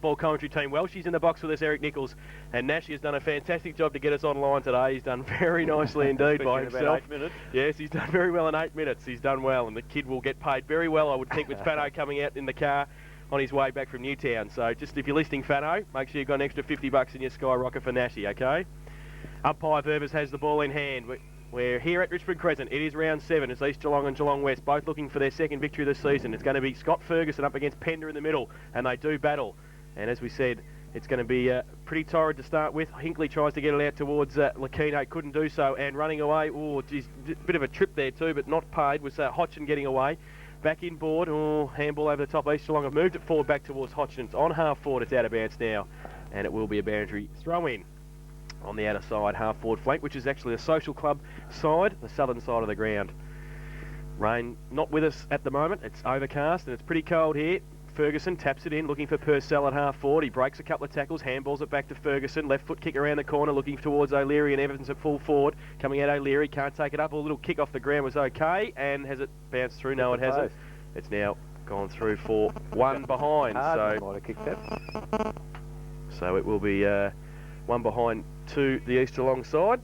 football commentary team. Well, she's in the box with us, Eric Nichols, and Nash has done a fantastic job to get us online today. He's done very nicely indeed by himself. About 8 minutes. Yes, he's done very well in 8 minutes. He's done well, and the kid will get paid very well, I would think, with Fano coming out in the car on his way back from Newtown. So just if you're listening, Fano, make sure you've got an extra $50 in your skyrocket for Nashy, okay? Umpire Verbers has the ball in hand. We're here at Richmond Crescent. It is round 7. It's East Geelong and Geelong West, both looking for their second victory of the season. It's going to be Scott Ferguson up against Pender in the middle, and they do battle. And as we said, it's going to be pretty torrid to start with. Hinkley tries to get it out towards Lakino, couldn't do so, and running away. Oh, geez, bit of a trip there too, but not paid, was Hodgson getting away. Back in board, handball over the top. East Geelong have moved it forward back towards Hodgson. It's on half forward, it's out of bounds now, and it will be a boundary throw in on the outer side, half forward flank, which is actually the social club side, the southern side of the ground. Rain not with us at the moment. It's overcast and it's pretty cold here. Ferguson taps it in, looking for Purcell at half forward. He breaks a couple of tackles, handballs it back to Ferguson. Left foot kick around the corner, looking towards O'Leary, and Evans at full forward. Coming out O'Leary, can't take it up. A little kick off the ground was okay, and has it bounced through? No, it hasn't. It's now gone through for one behind. So might have kicked that. So it will be one behind to the East Geelong side,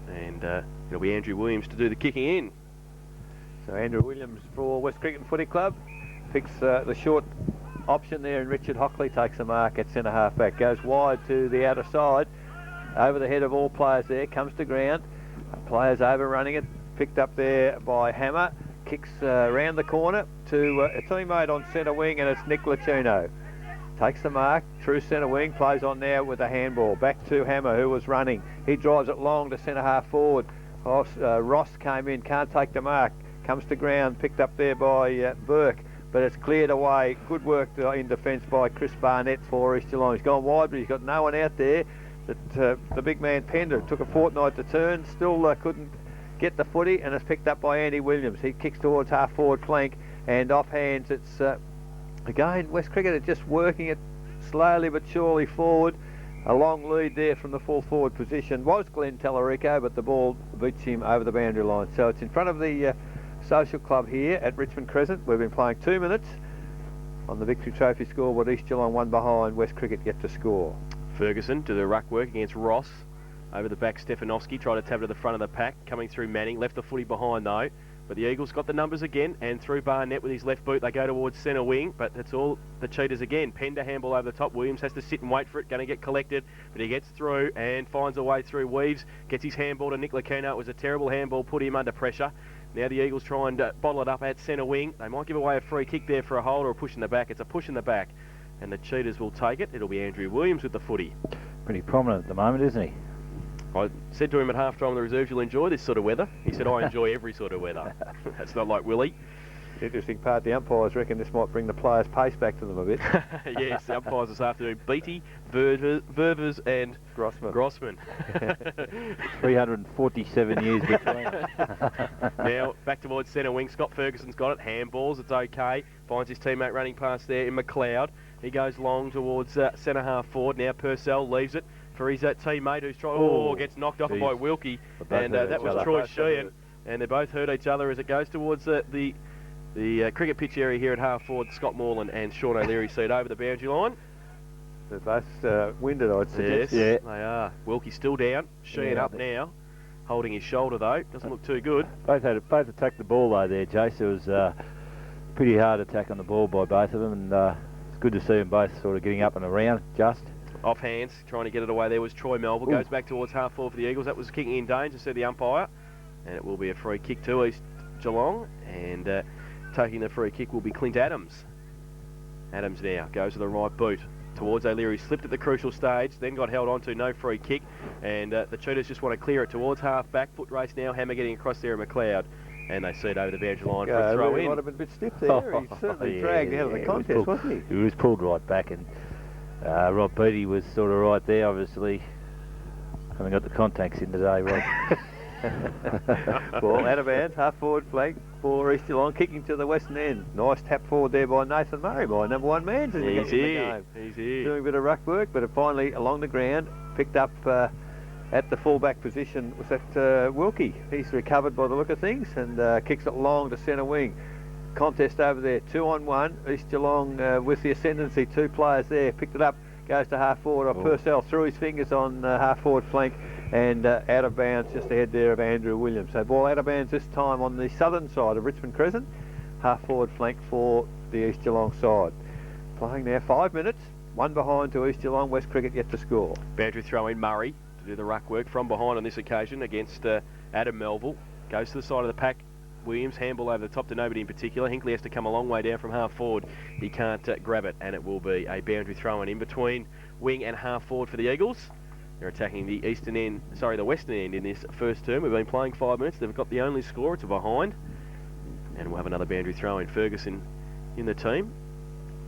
and it'll be Andrew Williams to do the kicking in. So Andrew Williams for West Cricket Footy Club. Picks the short option there, and Richard Hockley takes the mark at centre half back. Goes wide to the outer side, over the head of all players there, comes to ground. Players overrunning it, picked up there by Hammer. Kicks round the corner to a teammate on centre wing, and it's Nick Lacino. Takes the mark, true centre wing, plays on now with a handball. Back to Hammer, who was running. He drives it long to centre half forward. Ross came in, can't take the mark. Comes to ground, picked up there by Burke. But it's cleared away. Good work in defence by Chris Barnett for East Geelong. He's gone wide, but he's got no one out there. The big man Pender took a fortnight to turn, still couldn't get the footy, and it's picked up by Andy Williams. He kicks towards half forward flank, and off hands it's again West Cricket are just working it slowly but surely forward. A long lead there from the full forward position was Glenn Tallarico, but the ball beats him over the boundary line. So it's in front of the Social Club here at Richmond Crescent. We've been playing 2 minutes on the Victory Trophy scoreboard. East Geelong 1 behind, West Cricket yet to score. Ferguson to the ruck work against Ross. Over the back, Stefanovski tried to tap it to the front of the pack. Coming through Manning, left the footy behind though. But the Eagles got the numbers again, and through Barnett with his left boot, they go towards centre wing, but it's all the Cheetahs again. Pender handball over the top. Williams has to sit and wait for it, going to get collected, but he gets through and finds a way through. Weaves, gets his handball to Nick Lacino. It was a terrible handball, put him under pressure. Now the Eagles try and bottle it up at centre wing. They might give away a free kick there for a hold or a push in the back. It's a push in the back, and the Cheetahs will take it. It'll be Andrew Williams with the footy. Pretty prominent at the moment, isn't he? I said to him at half-time in the reserves, you'll enjoy this sort of weather. He said, I enjoy every sort of weather. That's not like Willie. The interesting part, the umpires reckon this might bring the players' pace back to them a bit. Yes, the umpires this afternoon, Beattie, Ververs and Grossman. 347 years between. Now, back towards centre wing. Scott Ferguson's got it. Handballs, it's okay. Finds his teammate running past there in McLeod. He goes long towards centre half forward. Now Purcell leaves it for his teammate who's trying. Gets knocked off by Wilkie, and that was Troy Sheehan, and they both hurt each other as it goes towards the cricket pitch area here at half forward. Scott Moreland and Sean O'Leary see it over the boundary line. They're both winded, I'd suggest. Yes, they are. Wilkie still down. Sheehan up now, holding his shoulder though. Doesn't look too good. Both attacked the ball though there, Jace. It was a pretty hard attack on the ball by both of them, and it's good to see them both sort of getting up and around just. Off hands, trying to get it away there was Troy Melville. Goes back towards half forward for the Eagles. That was kicking in danger, said the umpire. And it will be a free kick to East Geelong. And taking the free kick will be Clint Adams. Adams now goes to the right boot towards O'Leary. Slipped at the crucial stage, then got held onto, no free kick. And the Cheetahs just want to clear it towards half back. Foot race now, Hammer getting across there at McLeod. And they see it over the boundary line for a throw in. He might have been a bit stiff there. He certainly dragged out of the contest, wasn't he? He was pulled right back, and Rob Beattie was sort of right there, obviously. Haven't got the contacts in today, Rob. Ball out of bounds, half forward flank for East Geelong, kicking to the western end. Nice tap forward there by Nathan Murray, my number one man. He's here. He's here. Doing a bit of ruck work, but finally along the ground, picked up at the fullback position. Was that Wilkie? He's recovered by the look of things and kicks it long to centre wing. contest over there. 2-on-1. East Geelong with the ascendancy. 2 players there. Picked it up. Goes to half forward. Purcell threw his fingers on half forward flank and out of bounds just ahead there of Andrew Williams. So ball out of bounds this time on the southern side of Richmond Crescent. Half forward flank for the East Geelong side. Playing now 5 minutes. 1 behind to East Geelong. West Cricket yet to score. Boundary throw in Murray to do the ruck work from behind on this occasion against Adam Melville. Goes to the side of the pack. Williams, handball over the top to nobody in particular. Hinkley has to come a long way down from half forward. He can't grab it, and it will be a boundary throw in between wing and half forward for the Eagles. They're attacking the the western end in this first term. We've been playing 5 minutes. They've got the only score. It's a behind. And we'll have another boundary throw in. Ferguson in the team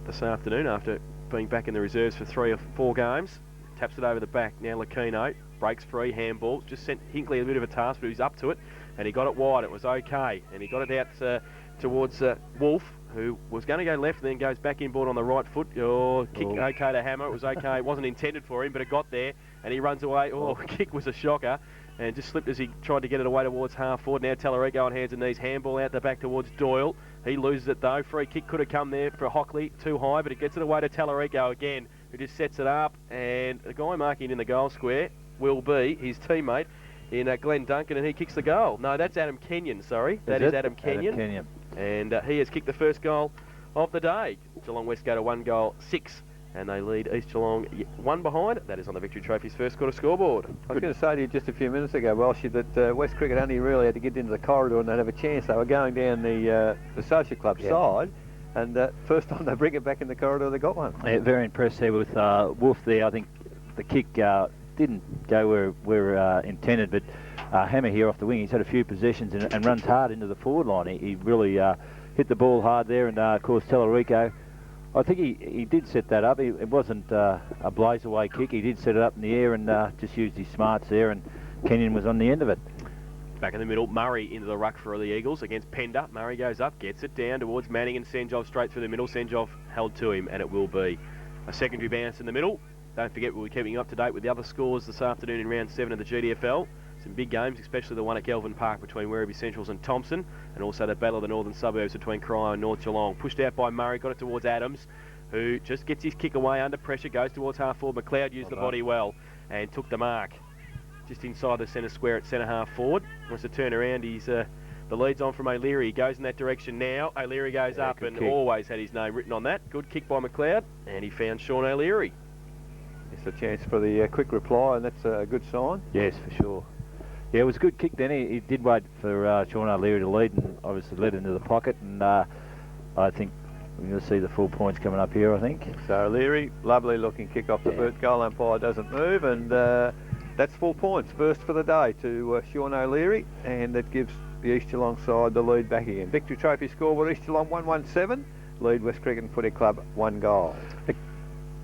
this afternoon after being back in the reserves for 3 or 4 games. Taps it over the back. Now Lucchino breaks free, handball. Just sent Hinkley a bit of a task, but he's up to it. And he got it wide. It was okay. And he got it out towards Wolf, who was going to go left and then goes back inboard on the right foot. Kick okay to Hammer. It was okay. It wasn't intended for him, but it got there. And he runs away. Kick was a shocker. And just slipped as he tried to get it away towards half forward. Now Tallarico on hands and knees. Handball out the back towards Doyle. He loses it though. Free kick could have come there for Hockley. Too high, but it gets it away to Tallarico again, who just sets it up. And the guy marking in the goal square will be his teammate in Glenn Duncan, and he kicks the goal. No, that's Adam Kenyon, sorry. That is Adam Kenyon. And he has kicked the first goal of the day. Geelong West go to 1-6, and they lead East Geelong 1 behind. That is on the Victory Trophy's first quarter scoreboard. I was going to say to you just a few minutes ago, Walshy, that West Cricket only really had to get into the corridor and they'd have a chance. They were going down the social club side, and first time they bring it back in the corridor, they got one. Yeah, very impressed there with Wolf there. I think the kick didn't go where intended, but Hammer here off the wing, he's had a few possessions and runs hard into the forward line. He really hit the ball hard there, and of course Tallarico, I think he did set that up. It wasn't a blaze away kick. He did set it up in the air and just used his smarts there, and Kenyon was on the end of it. Back in the middle, Murray into the ruck for the Eagles against Pender. Murray goes up, gets it down towards Manning and Senjov straight through the middle. Senjov held to him, and it will be a secondary bounce in the middle. Don't forget, we'll be keeping you up to date with the other scores this afternoon in round 7 of the GDFL. Some big games, especially the one at Kelvin Park between Werribee Centrals and Thompson, and also the battle of the northern suburbs between Cryo and North Geelong. Pushed out by Murray, got it towards Adams, who just gets his kick away under pressure, goes towards half forward. McLeod used the body well and took the mark. Just inside the centre square at centre half forward. Wants to turn around, he's the lead's on from O'Leary. He goes in that direction now. O'Leary goes up and always had his name written on that. Good kick by McLeod, and he found Sean O'Leary. It's a chance for the quick reply, and that's a good sign. Yes, for sure. Yeah, it was a good kick then. He did wait for Sean O'Leary to lead, and obviously led into the pocket, and I think we're going to see the full points coming up here, I think. So O'Leary, lovely looking kick off the boot. Goal umpire doesn't move, and that's full points. First for the day to Sean O'Leary, and that gives the East Geelong side the lead back again. Victory Trophy scoreboard, East Geelong 1-1-7, lead West Cricket and Footy Club 1 goal.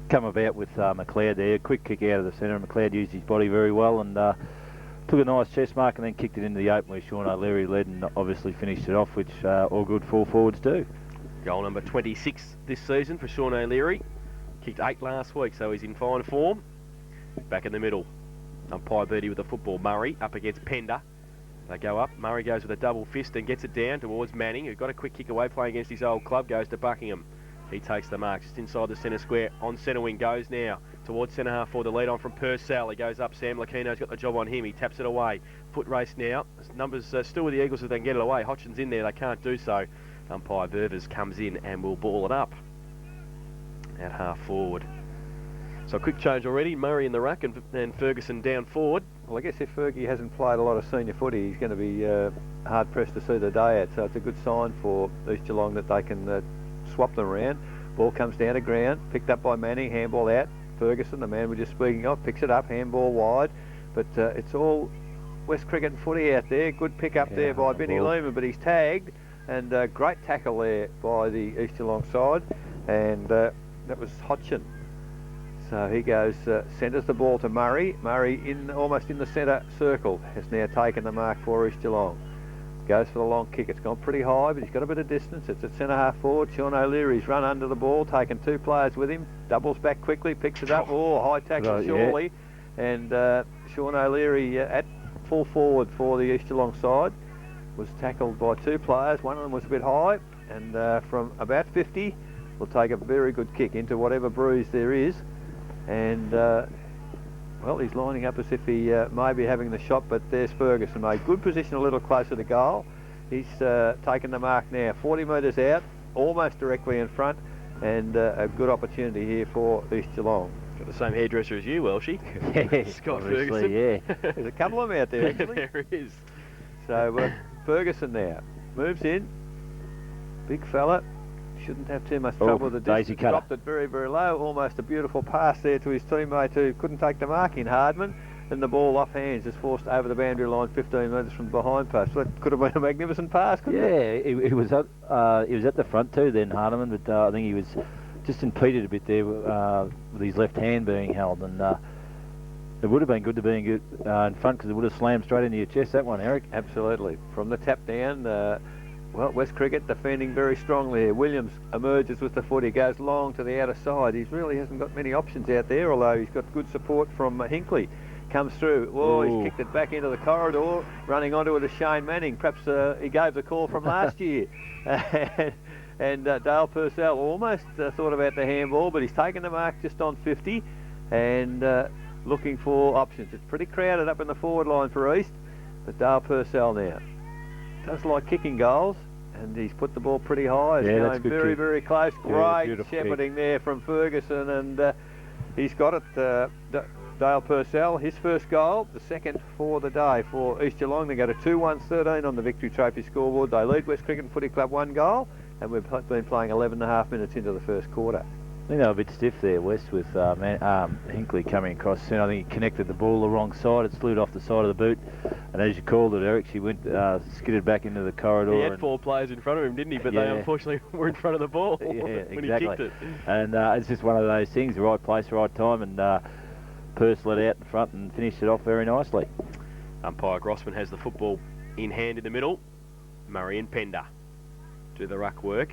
Come about with McLeod there, quick kick out of the centre, and McLeod used his body very well and took a nice chest mark and then kicked it into the open where Sean O'Leary led and obviously finished it off, which all good full forwards do. Goal number 26 this season for Sean O'Leary. Kicked 8 last week, so he's in fine form. Back in the middle, umpire Birdie with the football. Murray up against Pender. They go up. Murray goes with a double fist and gets it down towards Manning, who got a quick kick away playing against his old club. Goes to Buckingham. He takes the mark just inside the centre square. On centre wing goes now towards centre half forward. The lead on from Purcell. He goes up. Sam Lucchino's got the job on him. He taps it away. Foot race now. Numbers still with the Eagles if they can get it away. Hodgson's in there. They can't do so. Umpire Burvers comes in and will ball it up at half forward. So a quick change already. Murray in the ruck and Ferguson down forward. Well, I guess if Fergie hasn't played a lot of senior footy, he's going to be hard-pressed to see the day out. So it's a good sign for East Geelong that they can swap them around. Ball comes down to ground, picked up by Manning, handball out. Ferguson, the man we're just speaking of, picks it up, handball wide. But it's all West Cricket and Footy out there. Good pick up there by Vinnie Lehman, but he's tagged. And great tackle there by the East Geelong side. And that was Hodgson. So he goes, centres the ball to Murray. Murray almost in the centre circle has now taken the mark for East Geelong. Goes for the long kick. It's gone pretty high, but he's got a bit of distance. It's at centre half forward. Sean O'Leary's run under the ball, taken 2 players with him. Doubles back quickly, picks it up. High tackle surely. Yeah. And Sean O'Leary at full forward for the East Geelong side was tackled by 2 players. One of them was a bit high, and from about 50 will take a very good kick into whatever bruise there is, and well, he's lining up as if he may be having the shot, but there's Ferguson, mate. Good position, a little closer to goal. He's taken the mark now, 40 metres out, almost directly in front, and a good opportunity here for East Geelong. Got the same hairdresser as you, Welshie. Yeah, Scott obviously, Ferguson. yeah. There's a couple of them out there, actually. There is. So Ferguson now moves in. Big fella. Shouldn't have too much trouble with the daisy distance. cutter. Dropped it very, very low. Almost a beautiful pass there to his teammate who couldn't take the mark in, Hardman. And the ball off hands is forced over the boundary line 15 metres from the behind post. So that could have been a magnificent pass, couldn't it? Yeah, he was at the front too then, Hardeman, but I think he was just impeded a bit there with his left hand being held, and it would have been good to be in front, because it would have slammed straight into your chest, that one, Eric. Absolutely. From the tap down, well, West Cricket defending very strongly here. Williams emerges with the foot. He goes long to the outer side. He really hasn't got many options out there, although he's got good support from Hinkley. Comes through. Oh, he's kicked it back into the corridor. Running onto it is Shane Manning. Perhaps he gave the call from last year. And Dale Purcell almost thought about the handball, but he's taken the mark just on 50 and looking for options. It's pretty crowded up in the forward line for East, but Dale Purcell now does like kicking goals, and he's put the ball pretty high. It's going very, kick. very close. Yeah, Great shepherding there from Ferguson, and he's got it. Dale Purcell, his first goal, the second for the day for East Geelong. They go to 2-1-13 on the Victory Trophy scoreboard. They lead West Cricket Footy Club 1 goal, and we've been playing 11.5 minutes into the first quarter. I think they were a bit stiff there, West, with Hinkley coming across soon. I think he connected the ball the wrong side. It slewed off the side of the boot, and as you called it, Eric, she went skidded back into the corridor. He had 4 players in front of him, didn't he? But they unfortunately were in front of the ball when exactly. he kicked it. And it's just one of those things, the right place, right time, and Purse let out in front and finished it off very nicely. Umpire Grossman has the football in hand in the middle. Murray and Pender do the ruck work.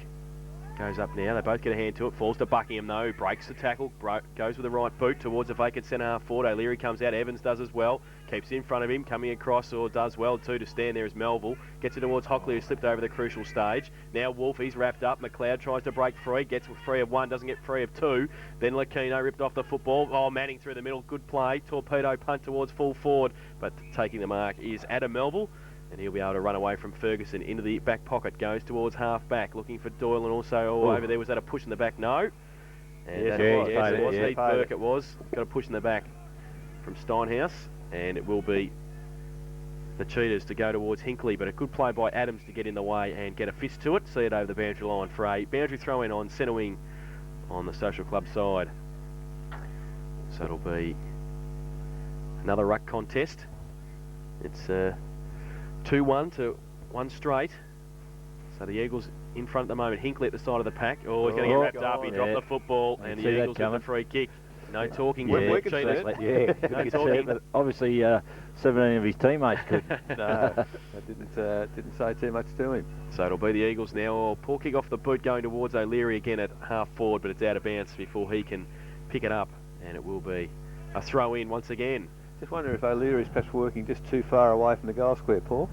Goes up now, they both get a hand to it, falls to Buckingham though, breaks the tackle, goes with the right boot towards the vacant centre half forward. O'Leary comes out, Evans does as well, keeps in front of him, coming across, or does well too to stand there is Melville. Gets it towards Hockley, who slipped over the crucial stage. Now Wolf, he's wrapped up, McLeod tries to break free, gets free of 1, doesn't get free of 2. Then Lakino ripped off the football, Manning through the middle, good play, torpedo punt towards full forward, but taking the mark is Adam Melville. And he'll be able to run away from Ferguson into the back pocket. Goes towards half back, looking for Doyle, and also over there. Was that a push in the back? No. And Yes, it was. Yeah, Heath Burke, it was. Got a push in the back from Steinhaus, and it will be the Cheetahs to go towards Hinkley. But a good play by Adams to get in the way and get a fist to it. See it over the boundary line for a boundary throw in on centre wing on the Social Club side. So it'll be another ruck contest. It's 2-1 to 1 straight. So the Eagles in front at the moment. Hinkley at the side of the pack. Oh, he's going to get wrapped up. He dropped the football, and the Eagles get the free kick. No talking. We could see Cheetahs. it. Yeah, No you could see talking. it, but obviously 17 of his teammates could. No, that didn't say too much to him. So it'll be the Eagles now. Oh, poor kick off the boot going towards O'Leary again at half forward, but it's out of bounds before he can pick it up, and it will be a throw in once again. Just wonder if O'Leary's perhaps working just too far away from the goal square, Paul.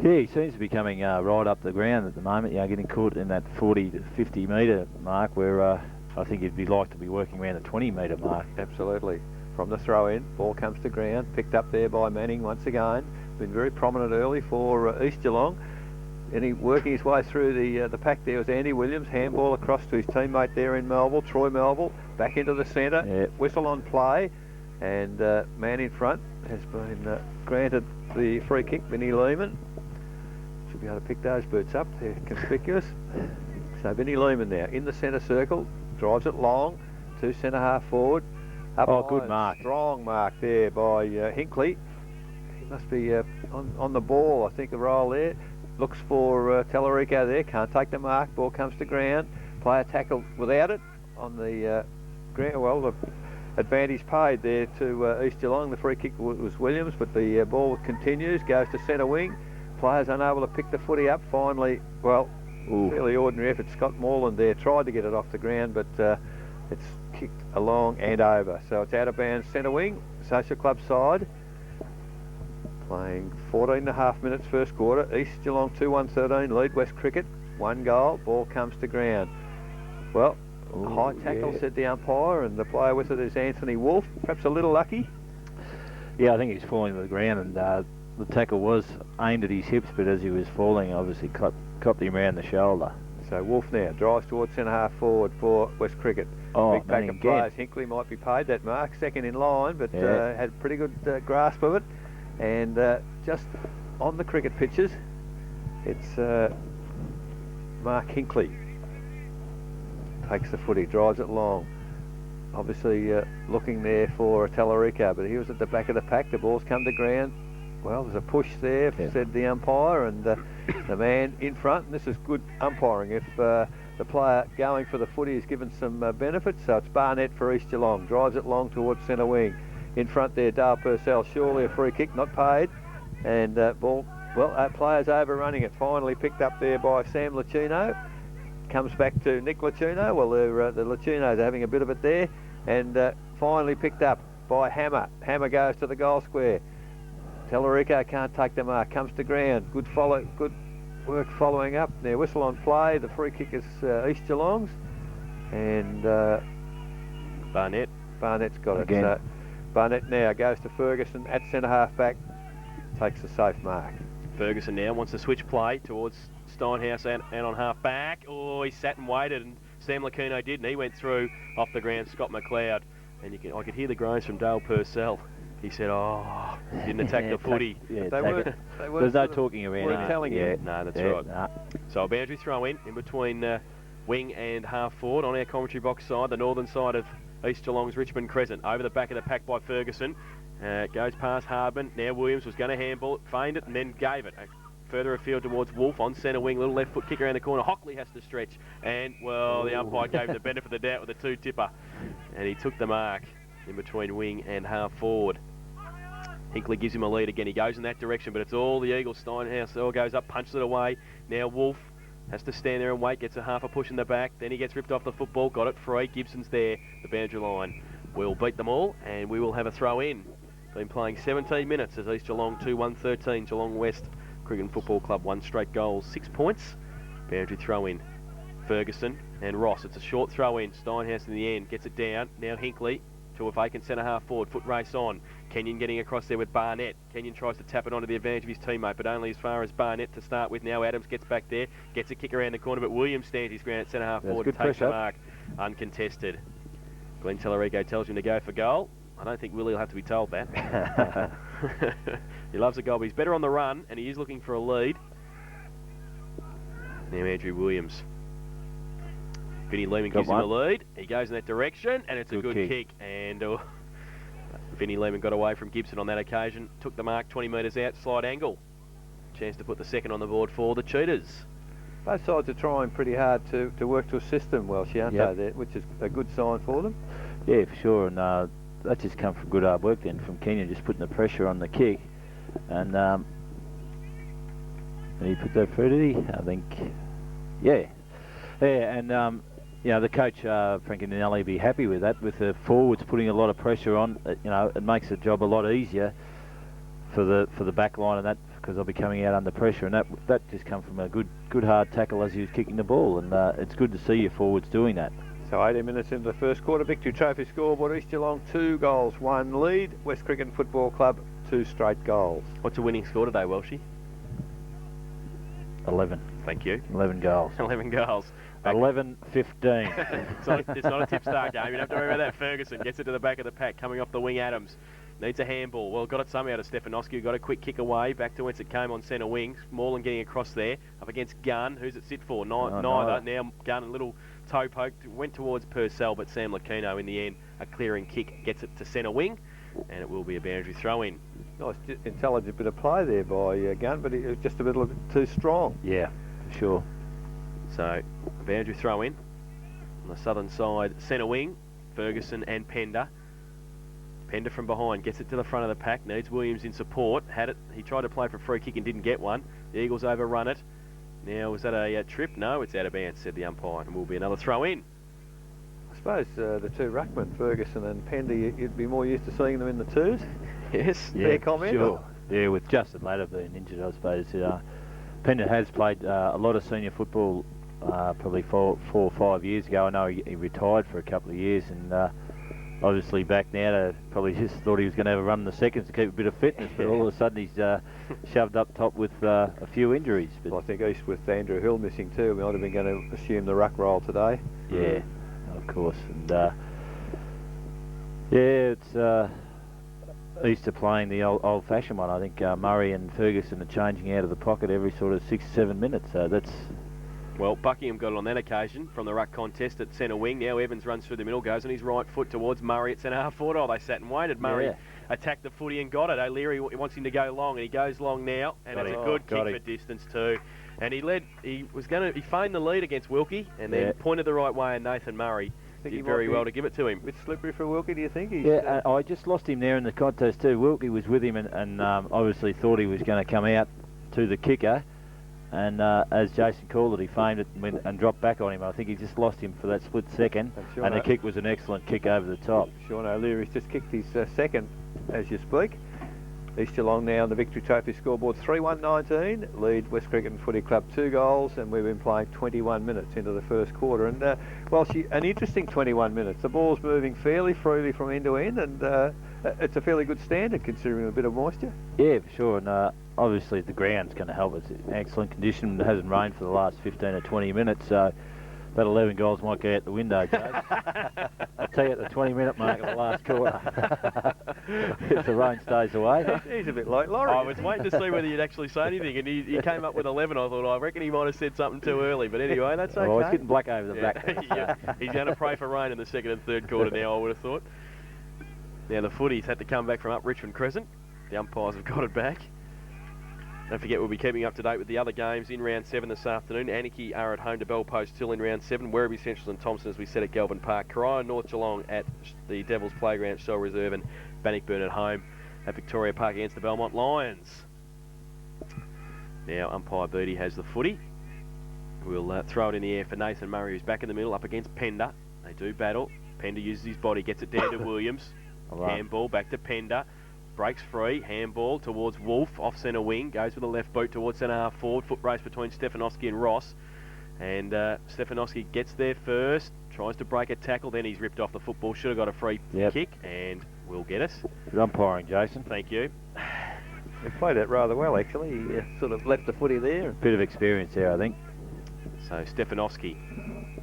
Yeah, he seems to be coming right up the ground at the moment, getting caught in that 40 to 50 metre mark, where I think he'd be like to be working around the 20 metre mark. Absolutely. From the throw-in, ball comes to ground, picked up there by Manning once again. Been very prominent early for East Geelong. And he working his way through the pack there was Andy Williams, handball across to his teammate there in Melville, Troy Melville, back into the centre, whistle on play, and man in front has been granted the free kick, Vinnie Lehman. Should be able to pick those boots up, they're conspicuous. So Vinnie Lehman now in the centre circle, drives it long to centre half forward. Up good mark. Strong mark there by Hinkley. He must be on the ball, I think, the roll there. Looks for Tallarico there, can't take the mark, ball comes to ground. Player tackled without it on the ground. Well, the advantage paid there to East Geelong. The free kick was Williams, but the ball continues, goes to centre wing. Players unable to pick the footy up. Finally, well, fairly ordinary effort. Scott Morland there tried to get it off the ground, but it's kicked along and over. So it's out of bounds, centre wing, Social Club side. Playing 14.5 minutes first quarter. East Geelong 2-1-13, lead West Cricket. 1 goal. Ball comes to ground. Well, a high tackle, said the umpire, and the player with it is Anthony Wolf. Perhaps a little lucky. Yeah, I think he's falling to the ground, and the tackle was aimed at his hips, but as he was falling, obviously copped him around the shoulder. So Wolf now drives towards centre-half forward for West Cricket. Big pack of players. Hinkley might be paid that mark, second in line, but had pretty good grasp of it. And just on the cricket pitches, it's Mark Hinkley. Takes the footy, drives it long. Obviously looking there for Tallarico, but he was at the back of the pack. The ball's come to ground. Well, there's a push there, said the umpire, and the man in front, and this is good umpiring if the player going for the footy is given some benefits. So it's Barnett for East Geelong, drives it long towards centre wing. In front there, Dale Purcell, surely a free kick, not paid, and ball, well, players overrunning it, finally picked up there by Sam Lacino. Comes back to Nick Lacino. Well, the Lacinos are having a bit of it there, and finally picked up by Hammer. Hammer goes to the goal square. Tallarico can't take the mark, comes to ground. Good work following up. Now whistle on play. The free kick is East Geelong's, and Barnett's got it. So Barnett now goes to Ferguson at centre half back, takes a safe mark. Ferguson now wants to switch play towards Steinhaus and on half back. Oh, he sat and waited, and Sam Lacino did, and he went through off the ground. Scott McLeod, and I could hear the groans from Dale Purcell. He said, "Oh, didn't attack the footy." There's no talking around. Telling you. No, that's right. Nah. So a boundary throw in between wing and half forward on our commentary box side, the northern side of East Geelong's Richmond Crescent. Over the back of the pack by Ferguson. Goes past Hardman. Now Williams was going to handball it, feigned it, and then gave it. Further afield towards Wolf on centre wing, little left foot kick around the corner. Hockley has to stretch, and well, the umpire gave the benefit of the doubt with a 2-tipper, and he took the mark in between wing and half forward. Hinkley gives him a lead again. He goes in that direction, but it's all the Eagles. Steinhaus all goes up, punches it away. Now Wolf has to stand there and wait, gets a half a push in the back, then he gets ripped off the football, got it free. Gibson's there, the boundary line. We'll beat them all, and we will have a throw in. Been playing 17 minutes as East Geelong 2-1-13. Geelong West Cricket and Football Club 1 straight goals, 6 points. Boundary throw in. Ferguson and Ross. It's a short throw in. Steinhaus in the end gets it down. Now Hinkley to a vacant centre half forward. Foot race on. Kenyon getting across there with Barnett. Kenyon tries to tap it onto the advantage of his teammate, but only as far as Barnett to start with. Now Adams gets back there, gets a kick around the corner, but Williams stands his ground at centre half forward and takes the mark uncontested. Glenn Tallarico tells him to go for goal. I don't think Willie will have to be told that. He loves a goal, but he's better on the run, and he is looking for a lead. Now Andrew Williams. Vinnie Lehman gives him a lead. He goes in that direction, and it's a good kick. And Vinnie Lehman got away from Gibson on that occasion. Took the mark 20 metres out, slide angle. Chance to put the second on the board for the Cheetahs. Both sides are trying pretty hard to work to assist them, Welsh, aren't they, there, which is a good sign for them. Yeah, for sure. And that just come from good hard work then from Kenyon, just putting the pressure on the kick. And he put that through, did he? I think, yeah. Yeah, and the coach, Frankie Ninelli, will be happy with that, with the forwards putting a lot of pressure on. It makes the job a lot easier for the back line and that, because they'll be coming out under pressure, and that just come from a good hard tackle as he was kicking the ball, and it's good to see your forwards doing that. So 18 minutes into the first quarter, Victory Trophy scoreboard, East Geelong 2 goals, 1 lead, West Cricket and Football Club 2 straight goals. What's the winning score today, Welshie? 11. Thank you. 11 goals. 11 goals. 11-15. It's not a tip-start game. You don't have to worry about that. Ferguson gets it to the back of the pack, coming off the wing. Adams needs a handball. Well, got it somehow to Stefanowski, got a quick kick away, back to whence it came on centre wing. Moreland getting across there, up against Gunn. Who's it sit for? Neither. Now Gunn, a little toe poke, went towards Purcell, but Sam Lacino in the end, a clearing kick, gets it to centre wing, and it will be a boundary throw-in. Nice, intelligent bit of play there by Gunn, but it was just a bit too strong. Yeah, for sure. So, a boundary throw-in on the southern side, centre wing, Ferguson and Pender. Pender from behind gets it to the front of the pack, needs Williams in support, had it, he tried to play for a free kick and didn't get one. The Eagles overrun it. Now, was that a trip? No, it's out of bounds, said the umpire, and will be another throw-in. I suppose the two ruckmen, Ferguson and Pender, you'd be more used to seeing them in the twos. Yes. Yeah, fair comment. Sure. Yeah, with Justin Latter being injured, I suppose. Pender has played a lot of senior football probably four or 5 years ago. I know he retired for a couple of years, and obviously back now to probably just thought he was going to have a run in the seconds to keep a bit of fitness, but all of a sudden he's shoved up top with a few injuries. But well, I think East with Andrew Hill missing too, we might have been going to assume the ruck role today. Yeah, of course. And yeah, it's Easter playing the old-fashioned one. I think Murray and Ferguson are changing out of the pocket every sort of 6 or 7 minutes. So that's... Well, Buckingham got it on that occasion from the ruck contest at centre wing. Now Evans runs through the middle, goes on his right foot towards Murray at centre half forward. Oh, they sat and waited. Murray attacked the footy and got it. O'Leary wants him to go long, and he goes long now, and it's a good kick for distance too. And he feigned the lead against Wilkie, and then pointed the right way, and Nathan Murray did very well to give it to him. A bit slippery for Wilkie, do you think? I just lost him there in the contest too. Wilkie was with him and obviously thought he was going to come out to the kicker. And as Jason called it, he feigned it and dropped back on him. I think he just lost him for that split second. And the kick was an excellent kick over the top. Sean O'Leary's just kicked his second as you speak. East Geelong now on the Victory Trophy scoreboard 3-1-19. Lead West Cricket and Footy Club 2 goals, and we've been playing 21 minutes into the first quarter. And an interesting 21 minutes. The ball's moving fairly freely from end to end, and it's a fairly good standard considering a bit of moisture. Yeah, for sure. And obviously the ground's going to help. It's in excellent condition. It hasn't rained for the last 15 or 20 minutes, so that 11 goals might go out the window, Jake. I'll tell you at the 20-minute mark of the last quarter. If the rain stays away. He's a bit like Laurie. I was waiting to see whether you'd actually say anything, and he came up with 11. I thought, I reckon he might have said something too early, but anyway, that's okay. Oh, he's getting black over the back. Yeah. He's going to pray for rain in the second and third quarter now, I would have thought. Now the footy's had to come back from up Richmond Crescent. The umpires have got it back. Don't forget, we'll be keeping up to date with the other games in round 7 this afternoon. Anarchy are at home to Bellpost Hill in round 7. Werribee Central and Thompson, as we said, at Galvin Park. Carrara North Geelong at the Devils Playground, Shell Reserve, and Bannockburn at home at Victoria Park against the Belmont Lions. Now umpire Beattie has the footy. We'll throw it in the air for Nathan Murray, who's back in the middle up against Pender. They do battle. Pender uses his body, gets it down to Williams. Handball back to Pender. Breaks free, handball towards Wolf, off centre wing, goes with the left boot towards centre half forward, foot race between Stefanowski and Ross, and Stefanowski gets there first, tries to break a tackle, then he's ripped off the football, should have got a free kick, and will get us. Good umpiring, Jason. Thank you. He played that rather well, actually. He sort of left the footy there. Bit of experience there, I think. So Stefanowski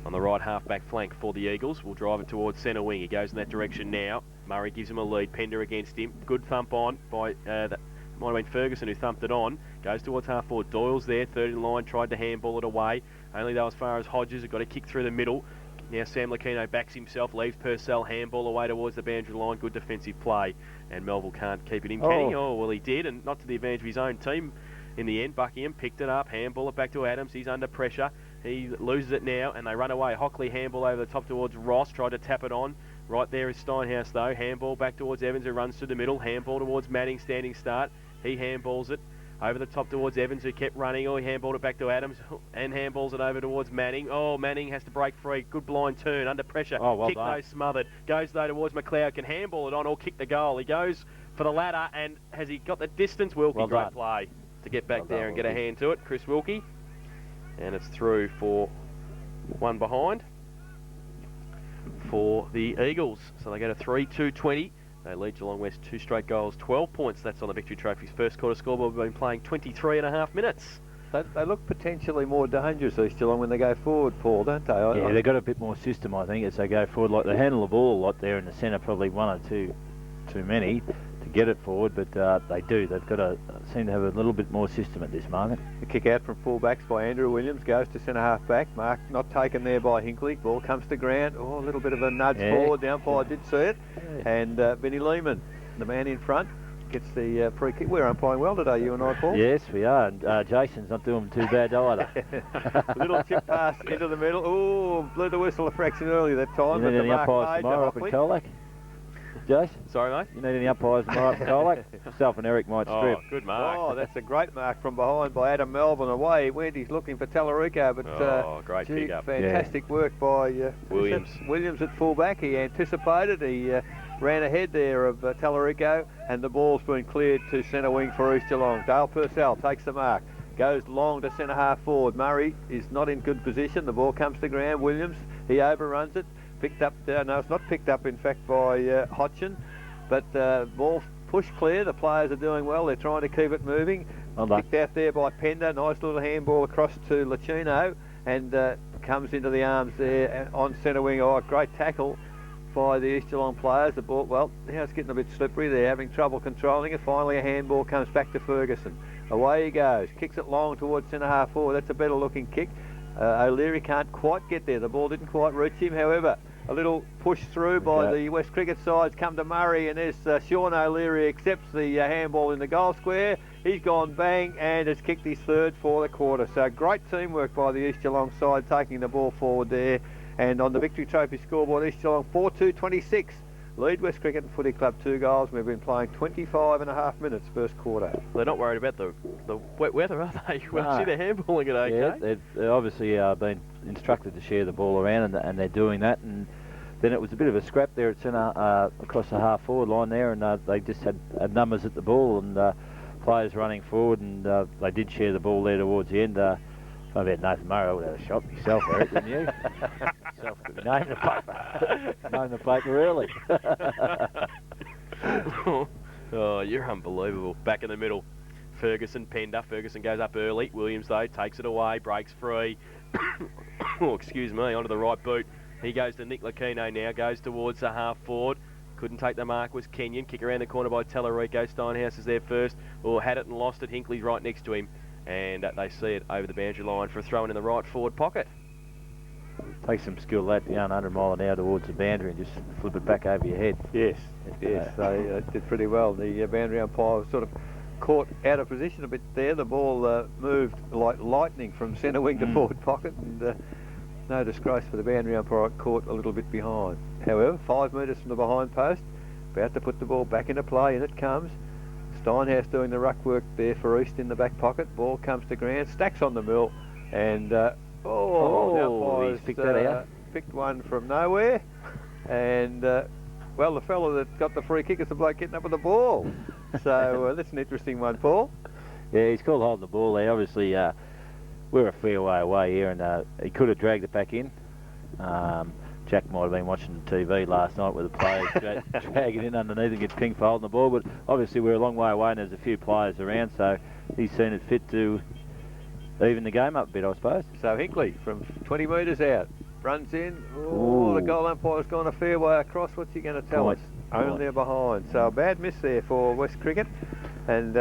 on the right half-back flank for the Eagles will drive it towards centre wing. He goes in that direction now. Murray gives him a lead. Pender against him. Good thump on by, that might have been Ferguson who thumped it on. Goes towards half forward. Doyle's there, third in line, tried to handball it away. Only though as far as Hodges, have got a kick through the middle. Now Sam Lucchino backs himself, leaves Purcell, handball away towards the boundary line. Good defensive play. And Melville can't keep it in, can he? Oh, well, he did, and not to the advantage of his own team. In the end, Buckingham picked it up, handball it back to Adams. He's under pressure. He loses it now, and they run away. Hockley handball over the top towards Ross, tried to tap it on. Right there is Steinhaus, though. Handball back towards Evans, who runs to the middle. Handball towards Manning, standing start. He handballs it over the top towards Evans, who kept running. Oh, he handballed it back to Adams, and handballs it over towards Manning. Oh, Manning has to break free. Good blind turn, under pressure. Oh, well kick, done. though, smothered. Goes, though, towards McLeod. Can handball it on or kick the goal. He goes for the ladder, and has he got the distance? Wilkie, well great play to get back there and get a hand to it. Chris Wilkie. And it's through for one behind for the Eagles. So they go to 3-2-20. They lead Geelong West 2 straight goals, 12 points. That's on the Victory Trophy's first quarter scoreboard. We've been playing 23 and a half minutes. They look potentially more dangerous, East Geelong, when they go forward, Paul, don't they? Yeah, they've got a bit more system, I think, as they go forward. Like they handle the ball a lot there in the centre, probably one or two too many to get it forward, but they do. They've got to seem to have a little bit more system at this moment. The kick out from fullbacks by Andrew Williams goes to centre half back. Mark not taken there by Hinkley. Ball comes to ground. Oh, a little bit of a nudge forward. The umpire did see it. Yeah. And Benny Lehman, the man in front, gets the free kick. We're umpiring well today, you and I, Paul. Yes, we are. And Jason's not doing too bad either. Little chip pass into the middle. Oh, blew the whistle a fraction early that time. You need any umpires tomorrow up at Colac? Jason? Sorry, mate? You need any umpires tomorrow up at Colac? Myself and Eric might strip. Oh, good mark. Oh, that's a great mark from behind by Adam Melbourne. Away he went. He's looking for Tallarico, but great pick up. Fantastic work by Williams. Williams at fullback. He anticipated. He ran ahead there of Tallarico, and the ball's been cleared to centre wing for East Geelong. Dale Purcell takes the mark. goes long to centre half forward. Murray is not in good position. The ball comes to ground. Williams, he overruns it. Picked up, no, it's not picked up in fact by Hodgson, but ball pushed clear. The players are doing well. They're trying to keep it moving. Picked out there by Pender. Nice little handball across to Lacino, and comes into the arms there on centre wing. Oh, great tackle by the East Geelong players. The ball, well, now it's getting a bit slippery. They're having trouble controlling it. Finally, a handball comes back to Ferguson. Away he goes. Kicks it long towards centre half forward. That's a better looking kick. O'Leary can't quite get there. The ball didn't quite reach him. However, a little push through by the West Cricket sides come to Murray, and there's Sean O'Leary accepts the handball in the goal square. He's gone bang and has kicked his third for the quarter. So great teamwork by the East Geelong side, taking the ball forward there. And on the Victory Trophy scoreboard, East Geelong 4-2-26. Lead West Cricket and Footy Club 2 goals. We've been playing 25 and a half minutes first quarter. They're not worried about the wet weather, are they? Well, see, they're handballing it okay. Yeah, they've obviously been instructed to share the ball around, and they're doing that. And then it was a bit of a scrap there at centre across the half forward line there, and they just had numbers at the ball and players running forward, and they did share the ball there towards the end. I bet Nathan Murray would have a shot myself, Eric, wouldn't you? Yourself could be naming the paper. Naming the paper early. Oh, you're unbelievable. Back in the middle. Ferguson, Pender. Ferguson goes up early. Williams, though, takes it away, breaks free. Oh, excuse me, onto the right boot. He goes to Nick Lacino now, goes towards the half forward. Couldn't take the mark, was Kenyon. Kick around the corner by Tellerico. Steinhaus is there first. Oh, had it and lost it. Hinkley's right next to him. And they see it over the boundary line for a throw in the right forward pocket. Take some skill that 100 mile an hour towards the boundary and just flip it back over your head. Yes, yes, they did pretty well. The boundary umpire was sort of caught out of position a bit there. The ball moved like lightning from centre wing to forward pocket, and no disgrace for the boundary umpire, caught a little bit behind. However, 5 metres from the behind post, about to put the ball back into play, and it comes. Steinhaus doing the ruck work there for East in the back pocket. Ball comes to ground, stacks on the mill, and the umpires picked that out. Picked one from nowhere, and well, the fellow that got the free kick is the bloke getting up with the ball. So that's an interesting one, Paul. Yeah, he's called holding the ball there. Obviously, we're a fair way away here, and he could have dragged it back in. Jack might have been watching TV last night where the players drag it in underneath and get pinged for holding the ball, but obviously we're a long way away and there's a few players around, so he's seen it fit to even the game up a bit, I suppose. So Hinkley from 20 metres out, runs in. Oh, the goal umpire's gone a fair way across. What's he going to tell us? Only a behind. So a bad miss there for West Cricket, and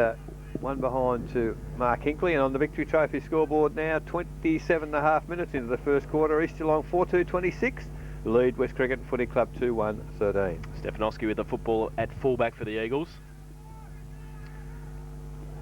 one behind to Mark Hinkley. And on the Victory Trophy scoreboard now, 27 and a half minutes into the first quarter, East Geelong 4-2-26. Lead West Cricket Footy Club 2-1-13. Stefanowski with the football at fullback for the Eagles.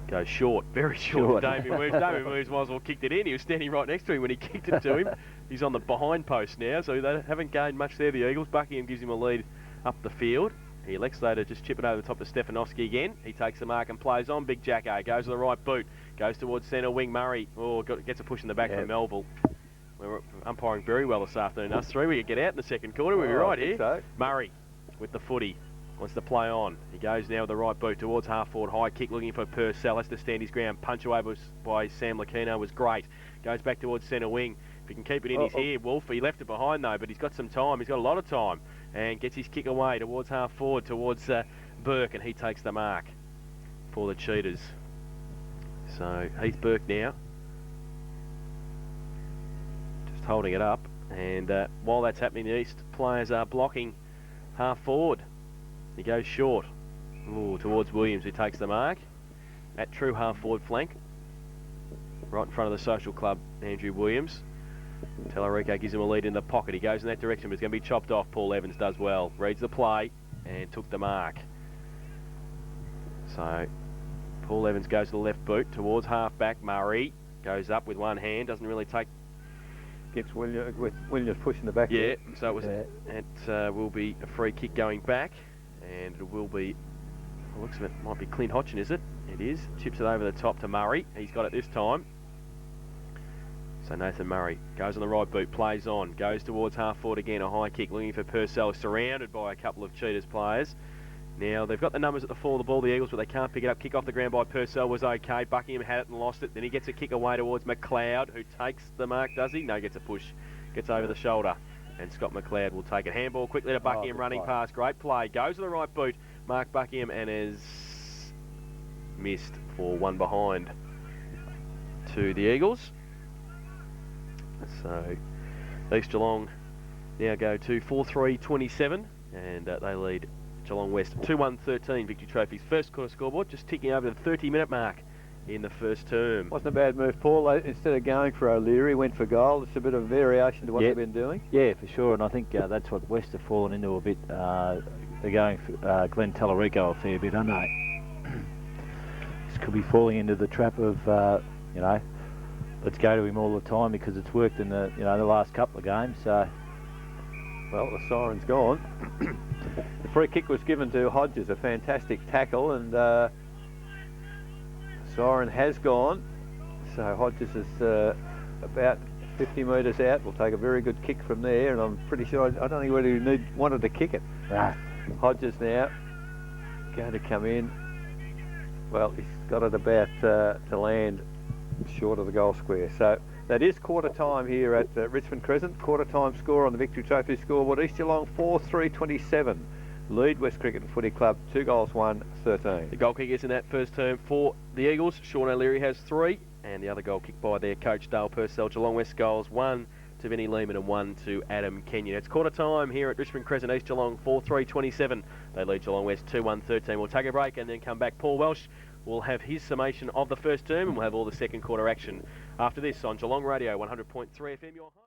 Goes short, very short. Damien Williams. Damien Williams might as well kicked it in. He was standing right next to him when he kicked it to him. He's on the behind post now, so they haven't gained much there, the Eagles. Buckingham gives him a lead up the field. He elects though to just chip it over the top of Stefanowski again. He takes the mark and plays on. Big Jacko goes to the right boot. Goes towards centre wing. Murray gets a push in the back from Melville. We're umpiring very well this afternoon. Us three, we could get out in the second quarter. We'll be right here. So. Murray with the footy. Wants to play on. He goes now with the right boot towards half forward. High kick looking for Purcell. Has to stand his ground. Punch away by Sam Lacino was great. Goes back towards centre wing. If he can keep it in his ear, Wolf. He left it behind though, but he's got some time. He's got a lot of time. And gets his kick away towards half forward, towards Burke, and he takes the mark for the Cheetahs. So he's Burke now. Just holding it up. And while that's happening, the East players are blocking half forward. He goes short. Ooh, towards Williams, who takes the mark. At true half forward flank. Right in front of the Social Club, Andrew Williams. Tellerico gives him a lead in the pocket. He goes in that direction, but it's going to be chopped off. Paul Evans does well. Reads the play and took the mark. So Paul Evans goes to the left boot towards half back. Murray goes up with one hand. Doesn't really take... Gets Williams pushing the back. Yeah, so it was. It will be a free kick going back. And it will be... The looks of it might be Clint Hodgson, is it? It is. Chips it over the top to Murray. He's got it this time. So Nathan Murray goes on the right boot, plays on, goes towards half forward again, a high kick, looking for Purcell, surrounded by a couple of Cheetahs players. Now, they've got the numbers at the fall of the ball, the Eagles, but they can't pick it up. Kick off the ground by Purcell was okay. Buckingham had it and lost it. Then he gets a kick away towards McLeod, who takes the mark, does he? No, gets a push. Gets over the shoulder. And Scott McLeod will take it. Handball quickly to Buckingham, running past. Great play. Goes to the right boot. Mark Buckingham, and is missed for one behind to the Eagles. So East Geelong now go to 4-3-27, and they lead Geelong West 2-1-13. Victory Trophy's first quarter scoreboard, just ticking over the 30-minute mark in the first term. Wasn't a bad move, Paul. Instead of going for O'Leary, went for goal. It's a bit of variation to what they've been doing. Yeah, for sure, and I think that's what West have fallen into a bit. They're going for Glenn Tallarico a fair bit, aren't they? This could be falling into the trap of, you know, let's go to him all the time because it's worked in the, the last couple of games. So, well, the siren's gone. The free kick was given to Hodges, a fantastic tackle, and siren has gone. So Hodges is about 50 metres out. Will take a very good kick from there, and I'm pretty sure I don't think whether he wanted to kick it. Hodges now going to come in. Well, he's got it about to land short of the goal square. So that is quarter time here at Richmond Crescent. Quarter time score on the Victory Trophy scoreboard. East Geelong 4-3-27. Lead West Cricket and Footy Club 2 goals 1-13. The goal kickers in that first term for the Eagles. Sean O'Leary has 3, and the other goal kicked by their coach Dale Purcell. Geelong West goals, 1 to Vinnie Lehman and 1 to Adam Kenyon. It's quarter time here at Richmond Crescent. East Geelong 4-3-27. They lead Geelong West 2-1-13. We'll take a break and then come back. Paul Welsh will have his summation of the first term, and we'll have all the second quarter action after this on Geelong Radio 100.3 FM. Your home.